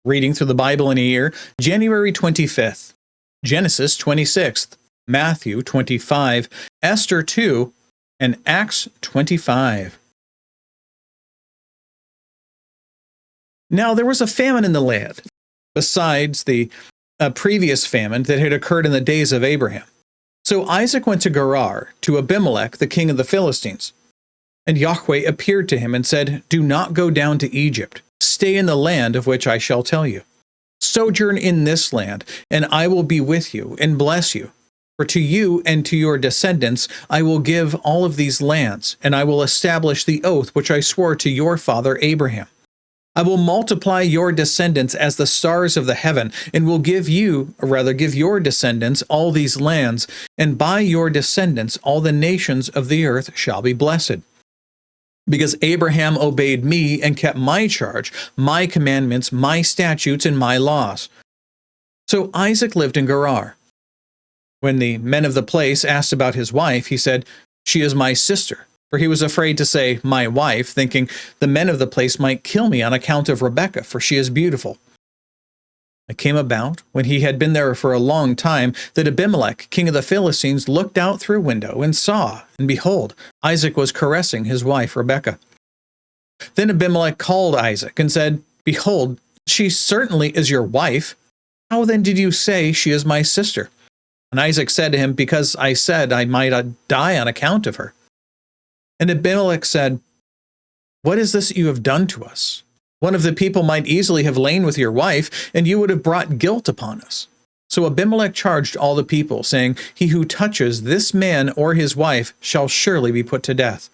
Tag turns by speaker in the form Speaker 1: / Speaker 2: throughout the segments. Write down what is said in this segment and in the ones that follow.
Speaker 1: Reading through the Bible in a year, January 25th, Genesis 26th, Matthew 25, Esther 2, and Acts 25. Now there was a famine in the land, besides the previous famine that had occurred in the days of Abraham. So Isaac went to Gerar, to Abimelech, the king of the Philistines. And Yahweh appeared to him and said, "Do not go down to Egypt. Stay in the land of which I shall tell you. Sojourn in this land, and I will be with you and bless you. For to you and to your descendants I will give all of these lands, and I will establish the oath which I swore to your father Abraham. I will multiply your descendants as the stars of the heaven, and will give your descendants all these lands, and by your descendants all the nations of the earth shall be blessed. Because Abraham obeyed me and kept my charge, my commandments, my statutes, and my laws." So Isaac lived in Gerar. When the men of the place asked about his wife, he said, "She is my sister." For he was afraid to say, "my wife," thinking the men of the place might kill me on account of Rebekah, for she is beautiful. It came about, when he had been there for a long time, that Abimelech, king of the Philistines, looked out through a window and saw, and behold, Isaac was caressing his wife Rebekah. Then Abimelech called Isaac and said, "Behold, she certainly is your wife. How then did you say she is my sister?" And Isaac said to him, "Because I said I might die on account of her." And Abimelech said, "What is this you have done to us? One of the people might easily have lain with your wife, and you would have brought guilt upon us." So Abimelech charged all the people, saying, "He who touches this man or his wife shall surely be put to death."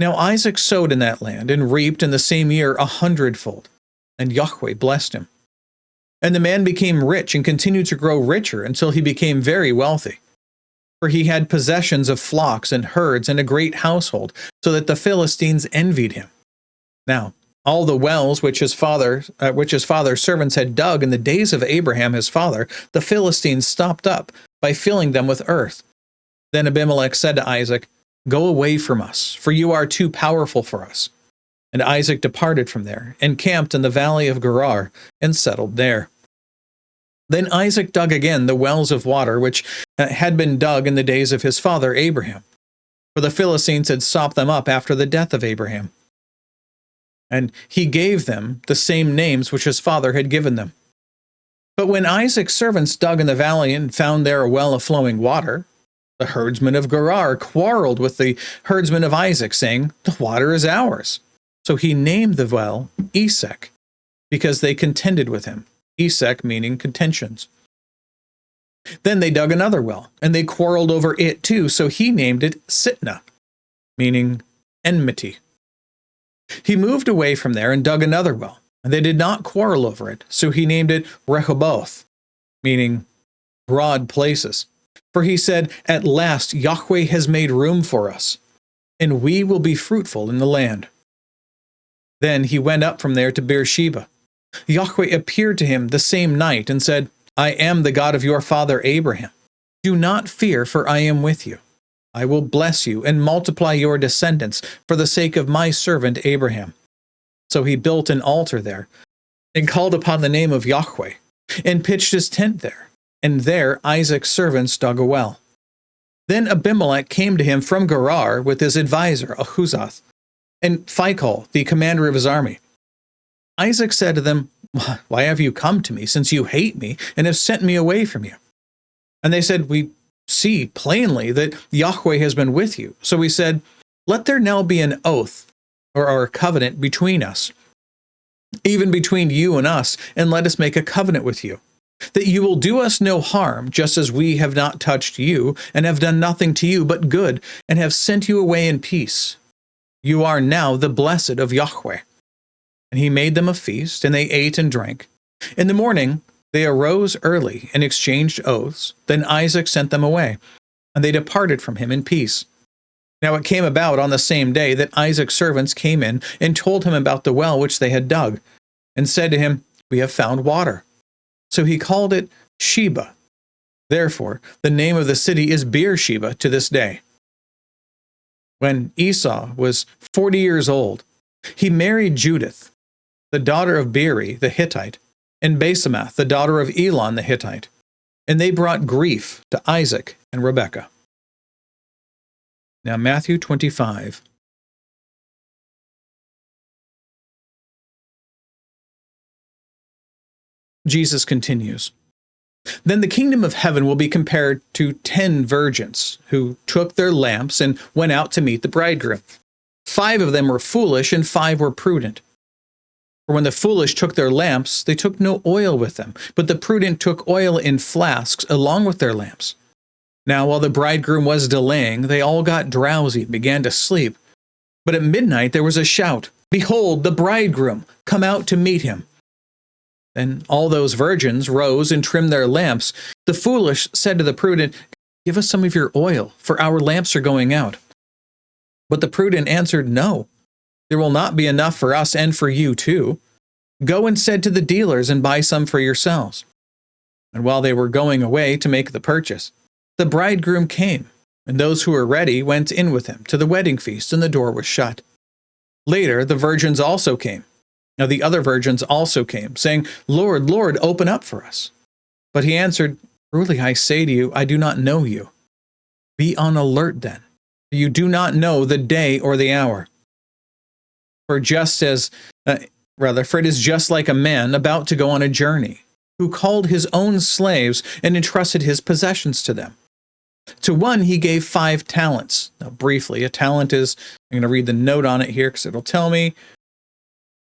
Speaker 1: Now Isaac sowed in that land, and reaped in the same year 100-fold, and Yahweh blessed him. And the man became rich, and continued to grow richer until he became very wealthy. For he had possessions of flocks and herds and a great household, so that the Philistines envied him. Now, all the wells which his father's servants had dug in the days of Abraham his father, the Philistines stopped up by filling them with earth. Then Abimelech said to Isaac, "Go away from us, for you are too powerful for us." And Isaac departed from there, and camped in the valley of Gerar, and settled there. Then Isaac dug again the wells of water which had been dug in the days of his father Abraham, for the Philistines had stopped them up after the death of Abraham. And he gave them the same names which his father had given them. But when Isaac's servants dug in the valley and found there a well of flowing water, the herdsmen of Gerar quarreled with the herdsmen of Isaac, saying, "The water is ours." So he named the well Esek, because they contended with him. Esek meaning contentions. Then they dug another well, and they quarreled over it too, so he named it Sitnah, meaning enmity. He moved away from there and dug another well, and they did not quarrel over it, so he named it Rehoboth, meaning broad places. For he said, "At last Yahweh has made room for us, and we will be fruitful in the land." Then he went up from there to Beersheba. Yahweh appeared to him the same night and said, "I am the God of your father Abraham. Do not fear, for I am with you. I will bless you and multiply your descendants for the sake of my servant Abraham." So he built an altar there, and called upon the name of Yahweh, and pitched his tent there, and there Isaac's servants dug a well. Then Abimelech came to him from Gerar with his advisor Ahuzath, and Phicol, the commander of his army. Isaac said to them, "Why have you come to me, since you hate me, and have sent me away from you?" And they said, "We see plainly that Yahweh has been with you." So we said, "Let there now be an oath, or a covenant between us, even between you and us, and let us make a covenant with you, that you will do us no harm, just as we have not touched you, and have done nothing to you but good, and have sent you away in peace. You are now the blessed of Yahweh." And he made them a feast, and they ate and drank. In the morning they arose early and exchanged oaths. Then Isaac sent them away, and they departed from him in peace. Now it came about on the same day that Isaac's servants came in and told him about the well which they had dug, and said to him, "We have found water." So he called it Sheba. Therefore the name of the city is Beersheba to this day. When Esau was 40 years old, he married Judith, the daughter of Beeri the Hittite, and Basemath, the daughter of Elon the Hittite. And they brought grief to Isaac and Rebekah. Now Matthew 25. Jesus continues. Then the kingdom of heaven will be compared to 10 virgins who took their lamps and went out to meet the bridegroom. 5 of them were foolish and 5 were prudent. For when the foolish took their lamps, they took no oil with them, but the prudent took oil in flasks along with their lamps. Now while the bridegroom was delaying, they all got drowsy and began to sleep. But at midnight there was a shout, "Behold, the bridegroom! Come out to meet him!" Then all those virgins rose and trimmed their lamps. The foolish said to the prudent, "Give us some of your oil, for our lamps are going out." But the prudent answered, "No, there will not be enough for us and for you too. Go instead to the dealers and buy some for yourselves." And while they were going away to make the purchase, the bridegroom came, and those who were ready went in with him to the wedding feast, and the door was shut. Later the virgins also came. Now the other virgins also came, saying, "Lord, Lord, open up for us." But he answered, "Truly I say to you, I do not know you. Be on alert then, for you do not know the day or the hour. For it is just like a man about to go on a journey, who called his own slaves and entrusted his possessions to them. To one he gave 5 talents. Now briefly, a talent is, I'm going to read the note on it here because it'll tell me,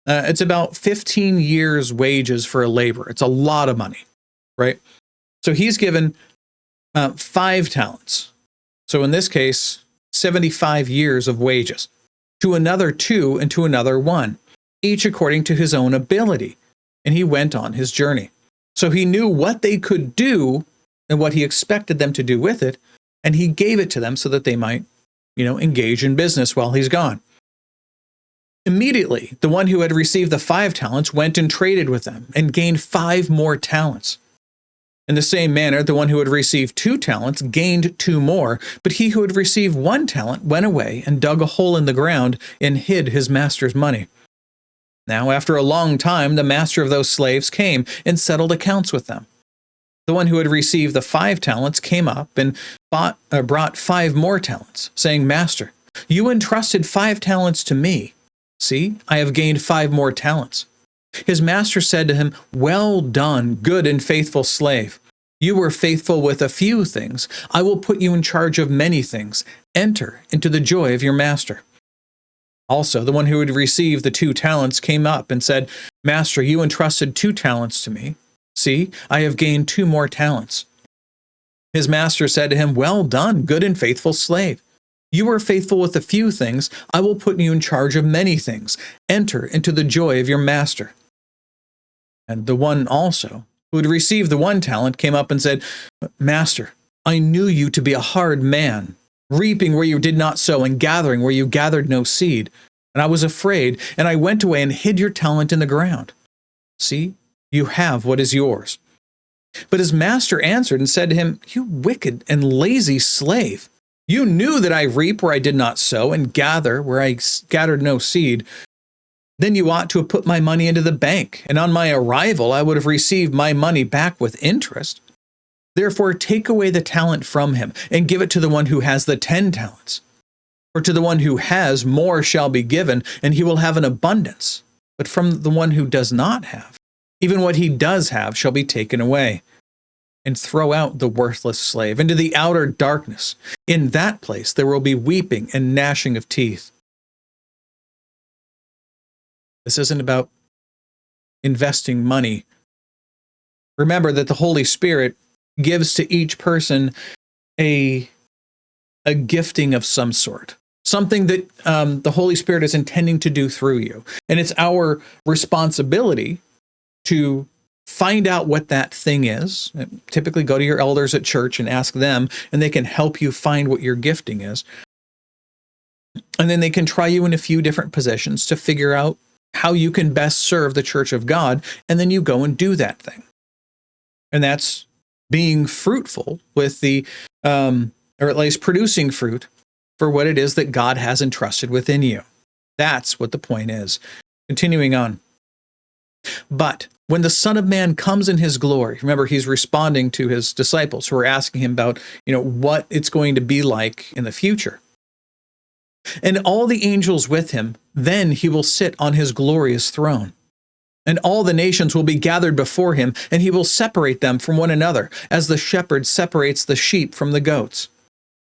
Speaker 1: it's about 15 years' wages for a laborer. It's a lot of money, right? So he's given 5 talents. So in this case, 75 years of wages. To another 2, and to another 1, each according to his own ability. And he went on his journey. So he knew what they could do and what he expected them to do with it, and he gave it to them so that they might, engage in business while he's gone. Immediately, the one who had received the 5 talents went and traded with them and gained 5 more talents. In the same manner, the one who had received 2 talents gained 2 more, but he who had received 1 talent went away and dug a hole in the ground and hid his master's money. Now, after a long time, the master of those slaves came and settled accounts with them. The one who had received the 5 talents came up and brought 5 more talents, saying, "Master, you entrusted 5 talents to me. See, I have gained 5 more talents." His master said to him, "Well done, good and faithful slave. You were faithful with a few things. I will put you in charge of many things. Enter into the joy of your master." Also, the one who had received the 2 talents came up and said, "Master, you entrusted 2 talents to me. See, I have gained 2 more talents." His master said to him, "Well done, good and faithful slave. You were faithful with a few things. I will put you in charge of many things. Enter into the joy of your master." And the one also, who had received the 1 talent, came up and said, "Master, I knew you to be a hard man, reaping where you did not sow and gathering where you gathered no seed. And I was afraid, and I went away and hid your talent in the ground. See, you have what is yours." But his master answered and said to him, "You wicked and lazy slave. You knew that I reap where I did not sow and gather where I gathered no seed. Then you ought to have put my money into the bank, and on my arrival I would have received my money back with interest. Therefore take away the talent from him and give it to the one who has the 10 talents. For to the one who has, more shall be given, and he will have an abundance. But from the one who does not have, even what he does have shall be taken away. And throw out the worthless slave into the outer darkness. In that place there will be weeping and gnashing of teeth." This isn't about investing money. Remember that the Holy Spirit gives to each person a gifting of some sort, something that the Holy Spirit is intending to do through you. And it's our responsibility to find out what that thing is. Typically go to your elders at church and ask them, and they can help you find what your gifting is. And then they can try you in a few different positions to figure out how you can best serve the church of God, and then you go and do that thing. And that's being fruitful with or at least producing fruit for what it is that God has entrusted within you. That's what the point is. Continuing on. But when the Son of Man comes in his glory, remember he's responding to his disciples who are asking him about, what it's going to be like in the future. And all the angels with him, then he will sit on his glorious throne. And all the nations will be gathered before him, and he will separate them from one another, as the shepherd separates the sheep from the goats.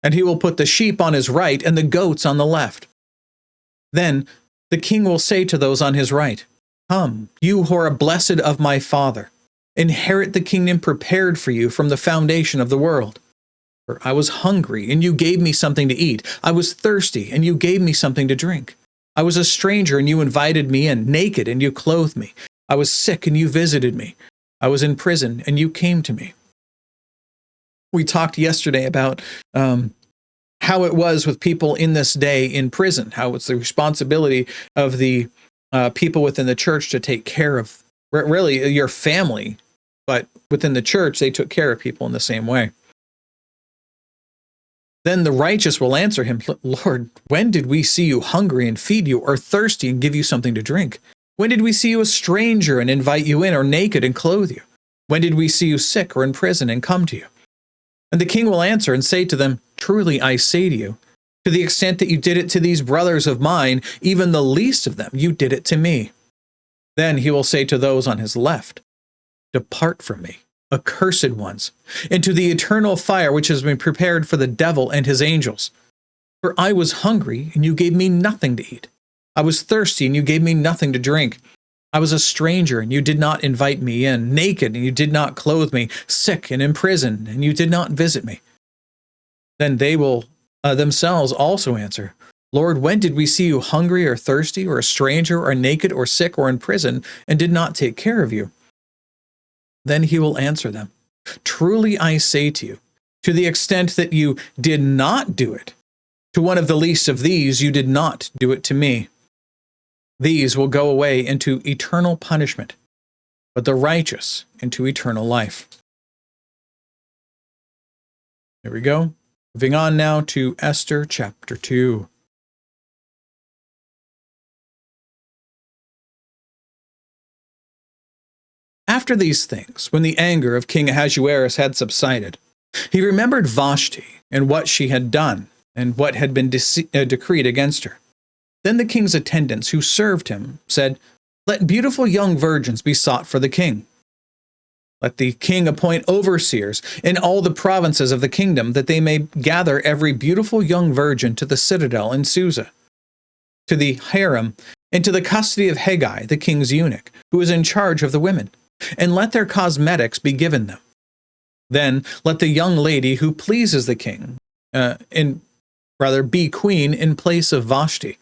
Speaker 1: And he will put the sheep on his right and the goats on the left. Then the king will say to those on his right, "Come, you who are blessed of my Father, inherit the kingdom prepared for you from the foundation of the world. For I was hungry, and you gave me something to eat. I was thirsty, and you gave me something to drink. I was a stranger, and you invited me in, naked, and you clothed me. I was sick, and you visited me. I was in prison, and you came to me." We talked yesterday about how it was with people in this day in prison, how it's the responsibility of the people within the church to take care of really your family, but within the church, they took care of people in the same way. Then the righteous will answer him, "Lord, when did we see you hungry and feed you, or thirsty and give you something to drink? When did we see you a stranger and invite you in, or naked and clothe you? When did we see you sick or in prison and come to you?" And the king will answer and say to them, "Truly I say to you, to the extent that you did it to these brothers of mine, even the least of them, you did it to me." Then he will say to those on his left, "Depart from me, accursed ones, into the eternal fire which has been prepared for the devil and his angels. For I was hungry, and you gave me nothing to eat. I was thirsty, and you gave me nothing to drink. I was a stranger, and you did not invite me in, naked, and you did not clothe me, sick and in prison, and you did not visit me." Then they will themselves also answer, "Lord, when did we see you hungry or thirsty, or a stranger, or naked, or sick, or in prison, and did not take care of you?" Then he will answer them, "Truly I say to you, to the extent that you did not do it to one of the least of these, you did not do it to me." These will go away into eternal punishment, but the righteous into eternal life. There we go. Moving on now to Esther chapter 2. After these things, when the anger of King Ahasuerus had subsided, he remembered Vashti and what she had done and what had been decreed against her. Then the king's attendants who served him said, "Let beautiful young virgins be sought for the king. Let the king appoint overseers in all the provinces of the kingdom, that they may gather every beautiful young virgin to the citadel in Susa, to the harem, and to the custody of Haggai, the king's eunuch, who is in charge of the women, and let their cosmetics be given them. Then let the young lady who pleases the king, be queen in place of Vashti."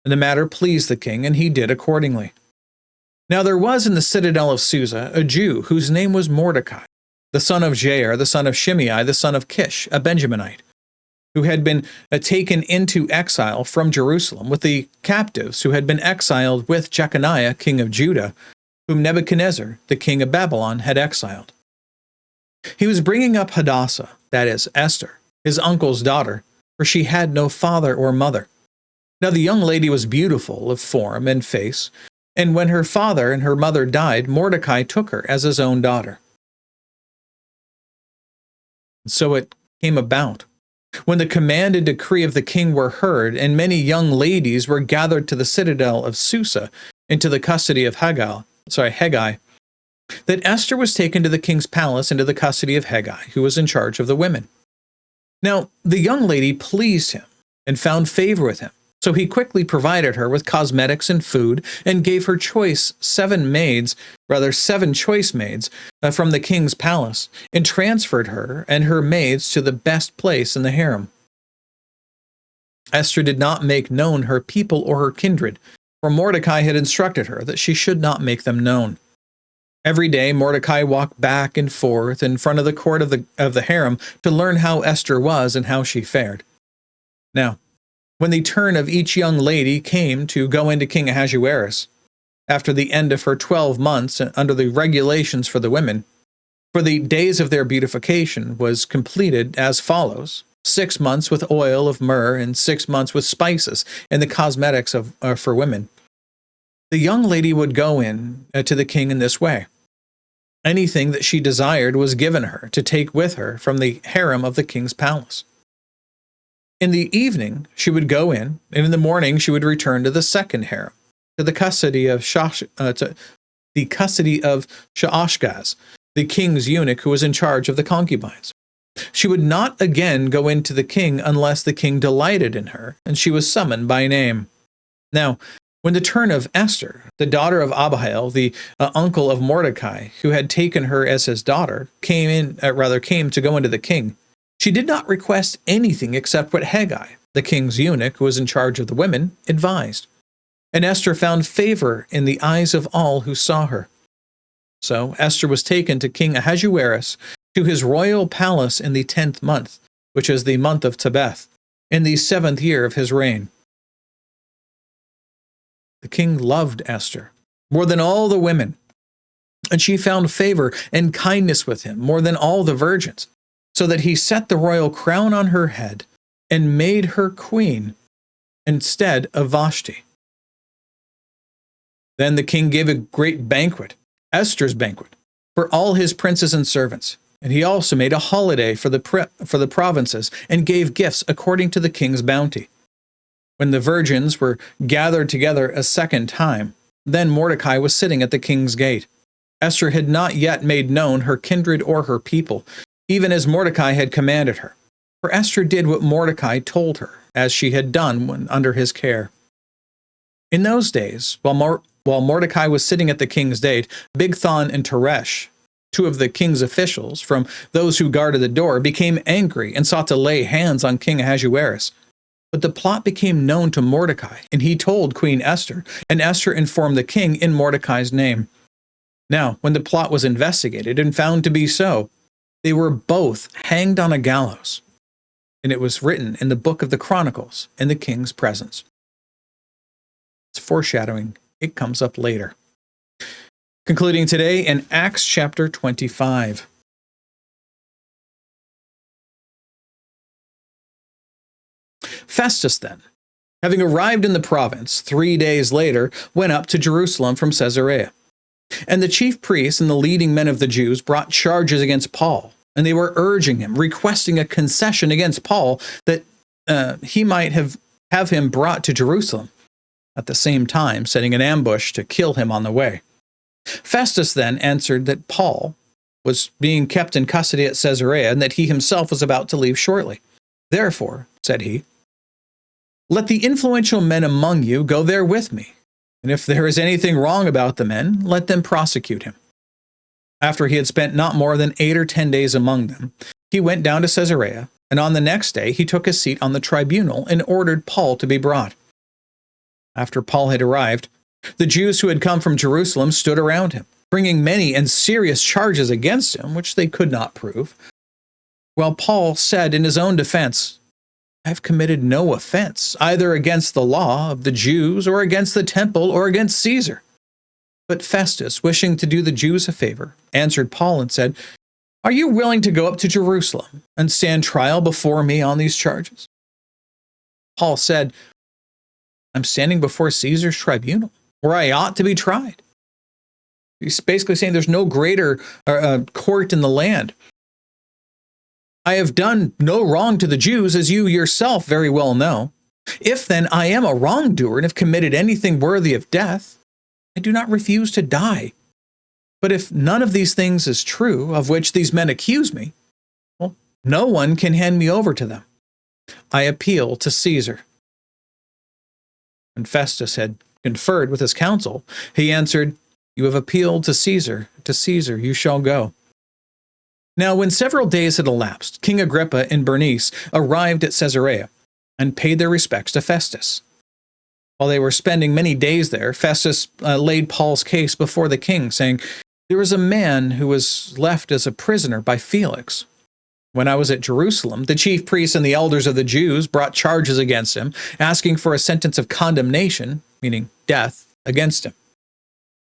Speaker 1: And the matter pleased the king, and he did accordingly. Now there was in the citadel of Susa a Jew whose name was Mordecai, the son of Jair, the son of Shimei, the son of Kish, a Benjaminite, who had been taken into exile from Jerusalem with the captives who had been exiled with Jeconiah, king of Judah, whom Nebuchadnezzar, the king of Babylon, had exiled. He was bringing up Hadassah, that is, Esther, his uncle's daughter, for she had no father or mother. Now the young lady was beautiful of form and face, and when her father and her mother died, Mordecai took her as his own daughter. And so it came about, when the command and decree of the king were heard, and many young ladies were gathered to the citadel of Susa, into the custody of Haggai, that Esther was taken to the king's palace into the custody of Haggai, who was in charge of the women. Now the young lady pleased him and found favor with him. So he quickly provided her with cosmetics and food, and gave her seven choice maids from the king's palace, and transferred her and her maids to the best place in the harem. Esther did not make known her people or her kindred, for Mordecai had instructed her that she should not make them known. Every day Mordecai walked back and forth in front of the court of the harem to learn how Esther was and how she fared. Now, when the turn of each young lady came to go into King Ahasuerus, after the end of her 12 months under the regulations for the women, for the days of their beautification was completed as follows: 6 months with oil of myrrh, and 6 months with spices and the cosmetics for women. The young lady would go in to the king in this way. Anything that she desired was given her to take with her from the harem of the king's palace. In the evening, she would go in, and in the morning she would return to the second harem, to the custody of Shaashgaz, the king's eunuch who was in charge of the concubines. She would not again go into the king unless the king delighted in her, and she was summoned by name. Now, when the turn of Esther, the daughter of Abihail, the uncle of Mordecai, who had taken her as his daughter, came to go into the king, she did not request anything except what Haggai, the king's eunuch who was in charge of the women, advised. And Esther found favor in the eyes of all who saw her. So Esther was taken to King Ahasuerus to his royal palace in the 10th month, which is the month of Tebeth, in the 7th year of his reign. The king loved Esther more than all the women, and she found favor and kindness with him more than all the virgins, so that he set the royal crown on her head and made her queen instead of Vashti. Then the king gave a great banquet, Esther's banquet, for all his princes and servants, and he also made a holiday for the provinces and gave gifts according to the king's bounty. When the virgins were gathered together a second time, then Mordecai was sitting at the king's gate. Esther had not yet made known her kindred or her people, even as Mordecai had commanded her. For Esther did what Mordecai told her, as she had done when under his care. In those days, while Mordecai was sitting at the king's gate, Bigthan and Teresh, two of the king's officials from those who guarded the door, became angry and sought to lay hands on King Ahasuerus. But the plot became known to Mordecai, and he told Queen Esther, and Esther informed the king in Mordecai's name. Now, when the plot was investigated and found to be so, they were both hanged on a gallows, and it was written in the book of the Chronicles in the king's presence. It's foreshadowing. It comes up later. Concluding today in Acts chapter 25. Festus then, having arrived in the province 3 days later, went up to Jerusalem from Caesarea. And the chief priests and the leading men of the Jews brought charges against Paul, and they were urging him, requesting a concession against Paul that he might have him brought to Jerusalem, at the same time setting an ambush to kill him on the way. Festus then answered that Paul was being kept in custody at Caesarea, and that he himself was about to leave shortly. Therefore, said he, let the influential men among you go there with me, and if there is anything wrong about the men, let them prosecute him. After he had spent not more than 8 or 10 days among them, he went down to Caesarea, and on the next day he took his seat on the tribunal and ordered Paul to be brought. After Paul had arrived, the Jews who had come from Jerusalem stood around him, bringing many and serious charges against him, which they could not prove. While Paul said in his own defense, I have committed no offense, either against the law of the Jews or against the temple or against Caesar. But Festus, wishing to do the Jews a favor, answered Paul and said, are you willing to go up to Jerusalem and stand trial before me on these charges? Paul said, I'm standing before Caesar's tribunal, where I ought to be tried. He's basically saying there's no greater court in the land. I have done no wrong to the Jews, as you yourself very well know. If then I am a wrongdoer and have committed anything worthy of death, I do not refuse to die. But if none of these things is true, of which these men accuse me, well, no one can hand me over to them. I appeal to Caesar. When Festus had conferred with his council, he answered, you have appealed to Caesar you shall go. Now, when several days had elapsed, King Agrippa and Bernice arrived at Caesarea and paid their respects to Festus. While they were spending many days there, Festus laid Paul's case before the king, saying, there was a man who was left as a prisoner by Felix. When I was at Jerusalem, the chief priests and the elders of the Jews brought charges against him, asking for a sentence of condemnation, meaning death, against him.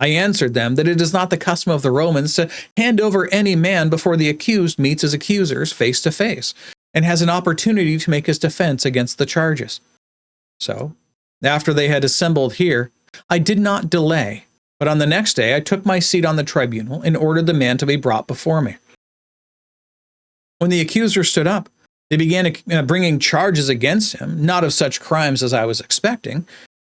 Speaker 1: I answered them that it is not the custom of the Romans to hand over any man before the accused meets his accusers face to face and has an opportunity to make his defense against the charges. So, after they had assembled here, I did not delay, but on the next day I took my seat on the tribunal and ordered the man to be brought before me. When the accuser stood up, they began bringing charges against him, not of such crimes as I was expecting,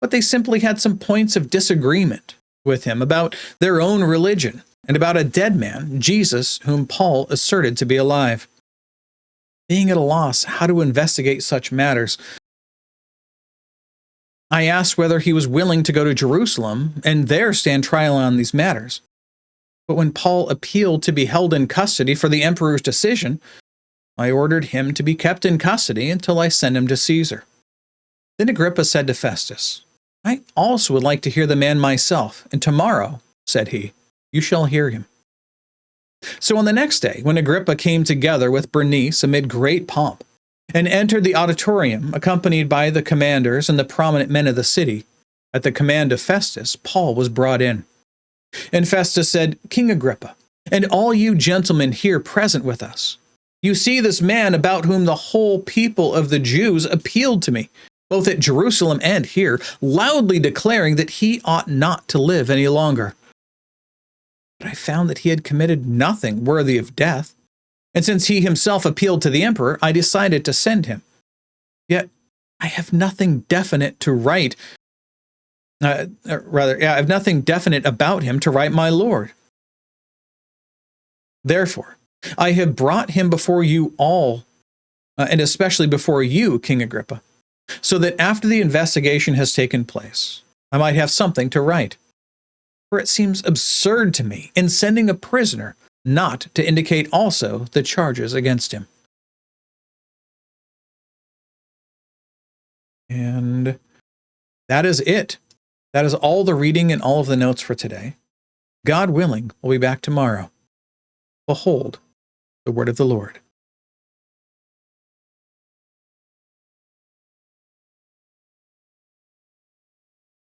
Speaker 1: but they simply had some points of disagreement with him about their own religion and about a dead man, Jesus, whom Paul asserted to be alive. Being at a loss how to investigate such matters, I asked whether he was willing to go to Jerusalem and there stand trial on these matters. But when Paul appealed to be held in custody for the emperor's decision, I ordered him to be kept in custody until I send him to Caesar. Then Agrippa said to Festus, I also would like to hear the man myself, and tomorrow, said he, you shall hear him. So on the next day, when Agrippa came together with Bernice amid great pomp, and entered the auditorium accompanied by the commanders and the prominent men of the city, at the command of Festus, Paul was brought in. And Festus said, King Agrippa, and all you gentlemen here present with us, you see this man about whom the whole people of the Jews appealed to me, both at Jerusalem and here, loudly declaring that he ought not to live any longer. But I found that he had committed nothing worthy of death, and since he himself appealed to the emperor, I decided to send him. Yet I have nothing definite to write. I have nothing definite about him to write my lord. Therefore, I have brought him before you all, and especially before you, King Agrippa, so that after the investigation has taken place, I might have something to write. For it seems absurd to me, in sending a prisoner, not to indicate also the charges against him. And that is it. That is all the reading and all of the notes for today. God willing, we'll be back tomorrow. Behold, the word of the Lord.